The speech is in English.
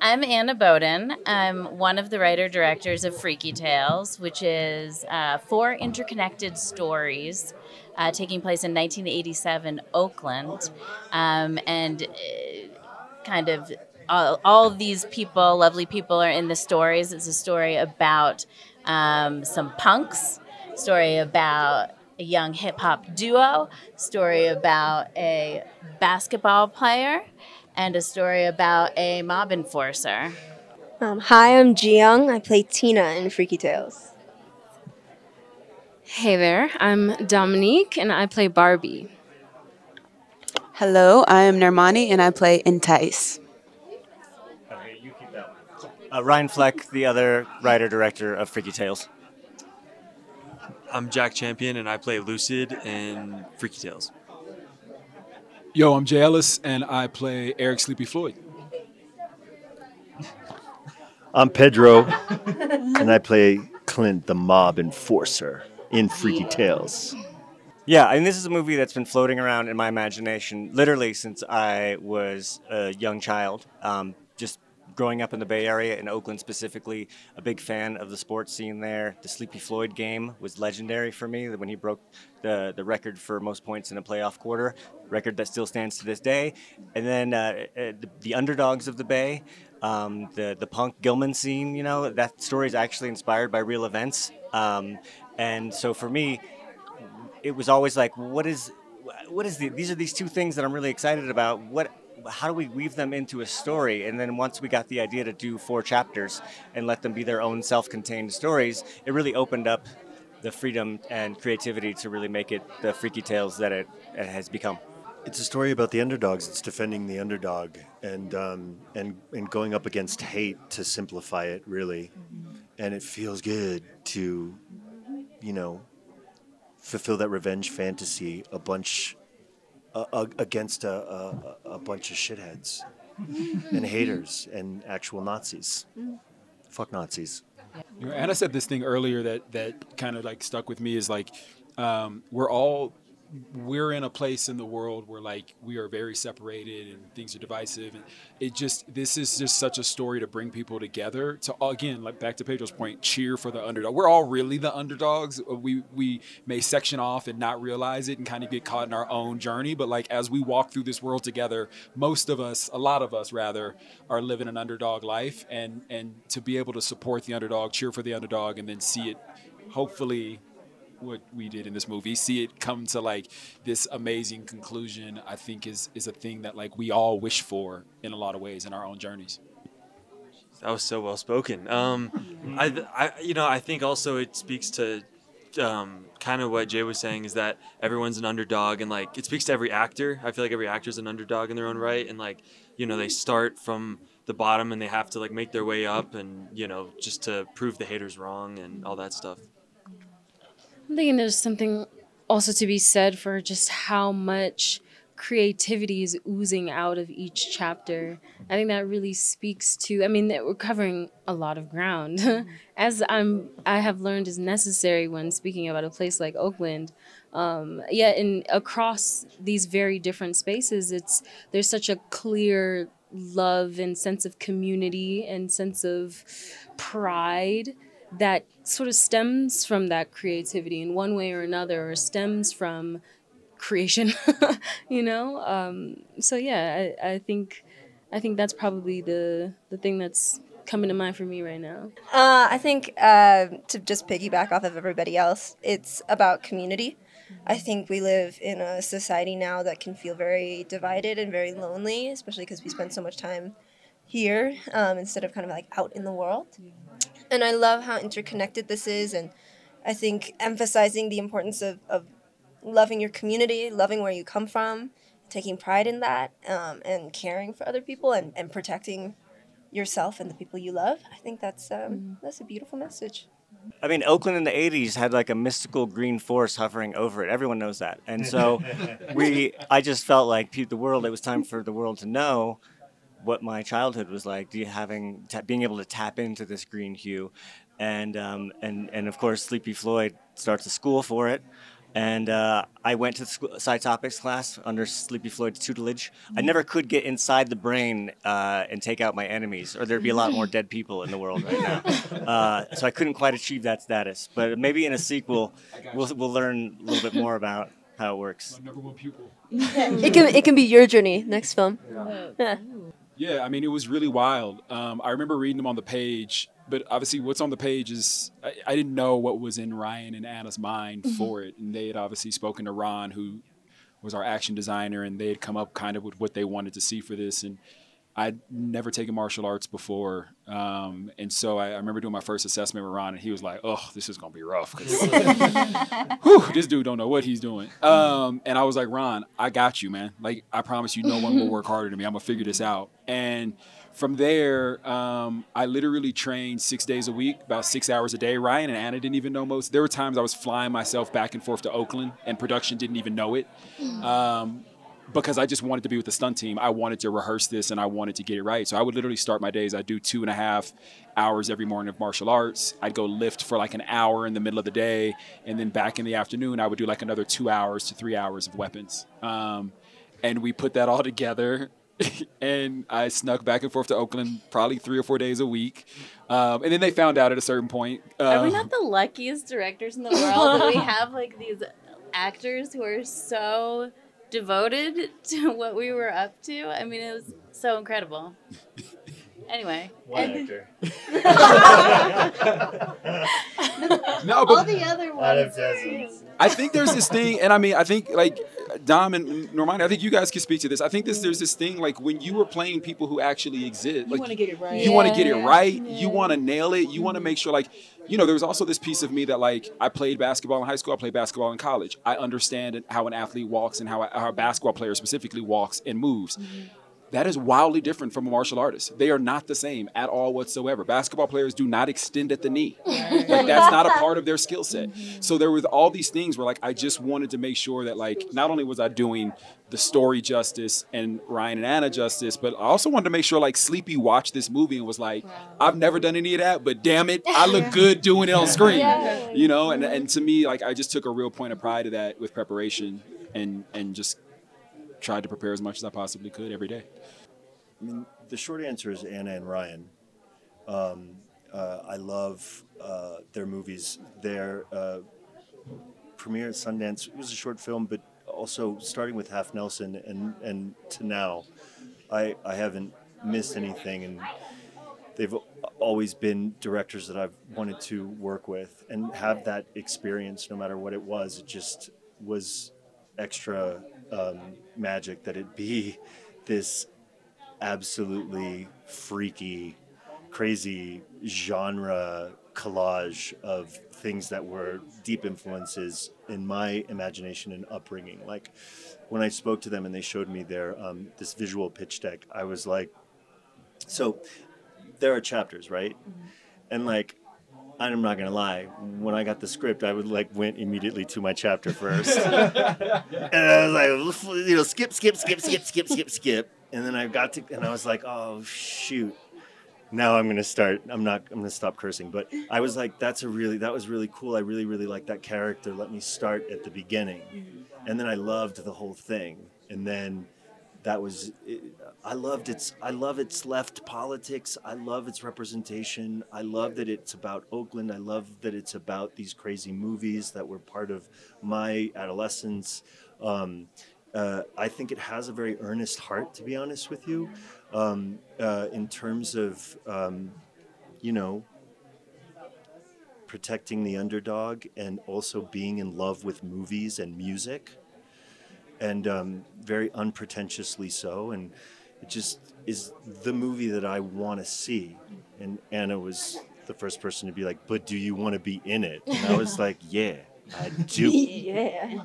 I'm Anna Bowden. I'm one of the writer-directors of Freaky Tales, which is four interconnected stories taking place in 1987 Oakland. And kind of all these people, lovely people, are in the stories. It's a story about some punks, story about a young hip-hop duo, story about a basketball player, and a story about a mob enforcer. Hi, I'm Jiyoung. I play Tina in Freaky Tales. Hey there, I'm Dominique and I play Barbie. Hello, I am Normani and I play Entice. Okay, you keep that one. Ryan Fleck, the other writer-director of Freaky Tales. I'm Jack Champion and I play Lucid in Freaky Tales. Yo, I'm Jay Ellis and I play Eric Sleepy Floyd. I'm Pedro and I play Clint the Mob Enforcer in Freaky Tales. Yeah, and this is a movie that's been floating around in my imagination literally since I was a young child. Just growing up in the Bay Area, in Oakland specifically, a big fan of the sports scene there. The Sleepy Floyd game was legendary for me when he broke the record for most points in a playoff quarter, record that still stands to this day. And then the underdogs of the Bay, the punk Gilman scene, you know, that story is actually inspired by real events. And so for me, it was always like, these are these two things that I'm really excited about. How do we weave them into a story? And then once we got the idea to do 4 chapters and let them be their own self-contained stories, it really opened up the freedom and creativity to really make it the Freaky Tales that it has become. It's a story about the underdogs. It's defending the underdog and going up against hate, to simplify it, really. And it feels good to, fulfill that revenge fantasy against a bunch of shitheads and haters and actual Nazis. Fuck Nazis. Anna said this thing earlier that kind of like stuck with me is like we're in a place in the world where like we are very separated and things are divisive, and this is just such a story to bring people together to, again, like back to Pedro's point, cheer for the underdog. We're all really the underdogs. We may section off and not realize it and kind of get caught in our own journey, but like as we walk through this world together, a lot of us rather, are living an underdog life, and to be able to support the underdog, cheer for the underdog, and then see it, hopefully what we did in this movie, see it come to like this amazing conclusion, I think is a thing that like we all wish for in a lot of ways in our own journeys. That was so well spoken. I think also it speaks to kind of what Jay was saying, is that everyone's an underdog, and like it speaks to every actor. I feel like every actor is an underdog in their own right, and like, they start from the bottom and they have to like make their way up, and just to prove the haters wrong and all that stuff. I'm thinking there's something also to be said for just how much creativity is oozing out of each chapter. I think that really speaks to, that we're covering a lot of ground, as I have learned is necessary when speaking about a place like Oakland. And across these very different spaces, there's such a clear love and sense of community and sense of pride that sort of stems from that creativity in one way or another, or stems from creation, So yeah, I think that's probably the thing that's coming to mind for me right now. I think to just piggyback off of everybody else, it's about community. I think we live in a society now that can feel very divided and very lonely, especially because we spend so much time here instead of kind of like out in the world. And I love how interconnected this is, and I think emphasizing the importance of loving your community, loving where you come from, taking pride in that, and caring for other people and protecting yourself and the people you love. I think that's a beautiful message. I mean, Oakland in the 80s had like a mystical green force hovering over it. Everyone knows that. And so I just felt like it was time for the world to know what my childhood was like, being able to tap into this green hue. And of course, Sleepy Floyd starts a school for it. And I went to Sci Topics class under Sleepy Floyd's tutelage. I never could get inside the brain and take out my enemies, or there'd be a lot more dead people in the world right now. So I couldn't quite achieve that status. But maybe in a sequel, we'll learn a little bit more about how it works. My #1 pupil. It can be your journey next film. Yeah. Yeah, I mean, it was really wild. I remember reading them on the page, but obviously what's on the page is, I didn't know what was in Ryan and Anna's mind for it. And they had obviously spoken to Ron, who was our action designer, and they had come up kind of with what they wanted to see for this. And I'd never taken martial arts before. And so I remember doing my first assessment with Ron, and he was like, oh, this is going to be rough. 'Cause this dude don't know what he's doing. And I was like, Ron, I got you, man. Like, I promise you no one will work harder than me. I'm going to figure this out. And from there, I literally trained 6 days a week, about 6 hours a day. Ryan and Anna didn't even know most. There were times I was flying myself back and forth to Oakland, and production didn't even know it. Because I just wanted to be with the stunt team. I wanted to rehearse this, and I wanted to get it right. So I would literally start my days. I'd do 2.5 hours every morning of martial arts. I'd go lift for like an hour in the middle of the day. And then back in the afternoon, I would do like another 2 hours to 3 hours of weapons. And we put that all together. And I snuck back and forth to Oakland probably 3 or 4 days a week. And then they found out at a certain point. Are we not the luckiest directors in the world that we have like these actors who are so devoted to what we were up to? I mean, it was so incredible. Anyway. One actor. No, but all the other ones. Out of dozens. I think there's this thing, and I mean, I think like Dom and Normani, I think you guys can speak to this. I think there's this thing like when you were playing people who actually exist, like, you want to get it right. You want to get it right. Yeah. You want to nail it. You want to make sure, like, you know, there was also this piece of me that, like, I played basketball in high school. I played basketball in college. I understand how an athlete walks and how a basketball player specifically walks and moves. That is wildly different from a martial artist. They are not the same at all whatsoever. Basketball players do not extend at the knee. Like, that's not a part of their skill set. So there was all these things where, like, I just wanted to make sure that, like, not only was I doing the story justice and Ryan and Anna justice, but I also wanted to make sure, like, Sleepy watched this movie and was like, I've never done any of that, but damn it, I look good doing it on screen. You know, and to me, like, I just took a real point of pride of that with preparation and just tried to prepare as much as I possibly could every day. I mean, the short answer is Anna and Ryan. I love their movies. Their premiere at Sundance, it was a short film, but also starting with Half Nelson and to now, I haven't missed anything. And they've always been directors that I've wanted to work with and have that experience no matter what it was. It just was extra magic that it be this absolutely freaky, crazy genre collage of things that were deep influences in my imagination and upbringing. Like when I spoke to them and they showed me their this visual pitch deck, I was like, so there are chapters, right? And like, I'm not gonna lie, when I got the script, I would like went immediately to my chapter first. And I was like, you know, skip. And then I got to, and I was like, oh shoot. Now I'm gonna stop cursing. But I was like, that was really cool. I really liked that character. Let me start at the beginning. And then I loved the whole thing. And then that was, I love its left politics. I love its representation. I love that it's about Oakland. I love that it's about these crazy movies that were part of my adolescence. I think it has a very earnest heart, to be honest with you, in terms of, you know, protecting the underdog and also being in love with movies and music. And very unpretentiously so, and it just is the movie that I want to see. And Anna was the first person to be like, but do you want to be in it? And I was like, yeah, I do. Yeah.